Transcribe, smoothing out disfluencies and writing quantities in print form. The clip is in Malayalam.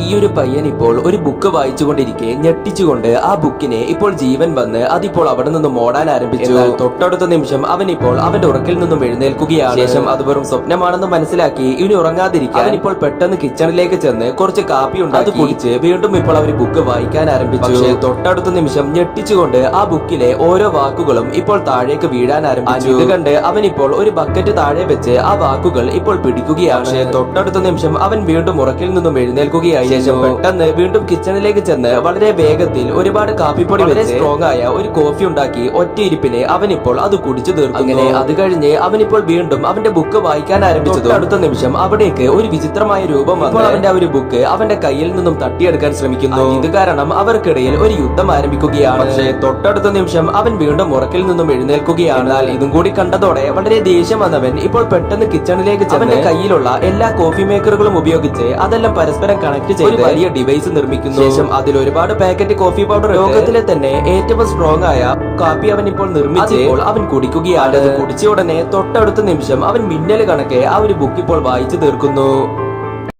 ഈ ഒരു പയ്യൻ ഇപ്പോൾ ഒരു ബുക്ക് വായിച്ചുകൊണ്ടിരിക്കെ ഞെട്ടിച്ചുകൊണ്ട് ആ ബുക്കിനെ ഇപ്പോൾ ജീവൻ വന്ന് അതിപ്പോൾ അവിടെ നിന്നും ഓടാൻ ആരംഭിച്ചു. തൊട്ടടുത്ത നിമിഷം അവൻ ഇപ്പോൾ അവന്റെ ഉറക്കിൽ നിന്നും എഴുന്നേൽക്കുകയാണ്. ശേഷം അത് വെറും സ്വപ്നമാണെന്ന് മനസ്സിലാക്കി ഇവന് ഉറങ്ങാതിരിക്കാൻ അവൻ ഇപ്പോൾ പെട്ടെന്ന് കിച്ചണിലേക്ക് ചെന്ന് കുറച്ച് കാപ്പി ഉണ്ടാക്കി അത് കുടിച്ച് വീണ്ടും ഇപ്പോൾ അവർ ബുക്ക് വായിക്കാൻ ആരംഭിച്ചു. പക്ഷേ തൊട്ടടുത്ത നിമിഷം ഞെട്ടിച്ചുകൊണ്ട് ആ ബുക്കിലെ ഓരോ വാക്കുകളും ഇപ്പോൾ താഴേക്ക് വീഴാൻ ആരംഭിച്ചു. ഇത് കണ്ട് അവൻ ഇപ്പോൾ ഒരു ബക്കറ്റ് താഴെ വെച്ച് ആ വാക്കുകൾ ഇപ്പോൾ പിടിക്കുകയാണ്. പക്ഷേ തൊട്ടടുത്ത നിമിഷം അവൻ വീണ്ടും ഉറക്കിൽ നിന്നും എഴുന്നേൽക്കുകയായി. ശേഷം പെട്ടെന്ന് വീണ്ടും കിച്ചണിലേക്ക് ചെന്ന് വളരെ വേഗത്തിൽ ഒരുപാട് കാപ്പിപ്പൊടി വളരെ സ്ട്രോങ് ആയ ഒരു കോഫി ഉണ്ടാക്കി ഒറ്റയിരിപ്പിനെ അവൻ ഇപ്പോൾ അത് കുടിച്ചു തീർക്കും. അങ്ങനെ അത് കഴിഞ്ഞ് അവനിപ്പോൾ വീണ്ടും അവന്റെ ബുക്ക് വായിക്കാൻ ആരംഭിച്ചത് അടുത്ത നിമിഷം അവിടേക്ക് ഒരു വിചിത്രമായ രൂപം വന്ന് അവന്റെ ആ ഒരു ബുക്ക് അവന്റെ കയ്യിൽ നിന്നും തട്ടിയെടുക്കാൻ ശ്രമിക്കുന്നു. ഇത് കാരണം അവർക്കിടയിൽ ഒരു യുദ്ധം ആരംഭിക്കുകയാണ്. പക്ഷേ തൊട്ടടുത്ത നിമിഷം അവൻ വീണ്ടും ഉറക്കിൽ നിന്നും എഴുന്നേൽക്കുകയാണ്. എന്നാൽ ഇതും കൂടി കണ്ടതോടെ വളരെ ദേഷ്യം വന്നവൻ ഇപ്പോൾ പെട്ടെന്ന് കിച്ചണിലേക്ക് അവന്റെ കയ്യിലുള്ള എല്ലാ കോഫി മേക്കറുകളും ഉപയോഗിച്ച് അതെല്ലാം പരസ്പരം കണക്ട് ചെയ്ത് വലിയ ഡിവൈസ് നിർമ്മിക്കുന്നു. ശേഷം അതിൽ ഒരുപാട് പാക്കറ്റ് കോഫി പൗഡർ ലോകത്തിലെ തന്നെ ഏറ്റവും സ്ട്രോങ് ആയ കാപ്പി അവൻ ഇപ്പോൾ നിർമ്മിച്ചപ്പോൾ അവൻ കുടിക്കുകയാണ്. കുടിച്ച ഉടനെ തൊട്ടടുത്ത നിമിഷം അവൻ മിന്നൽ കണക്കെ ആ ഒരു ബുക്ക് ഇപ്പോൾ വായിച്ചു തീർക്കുന്നു.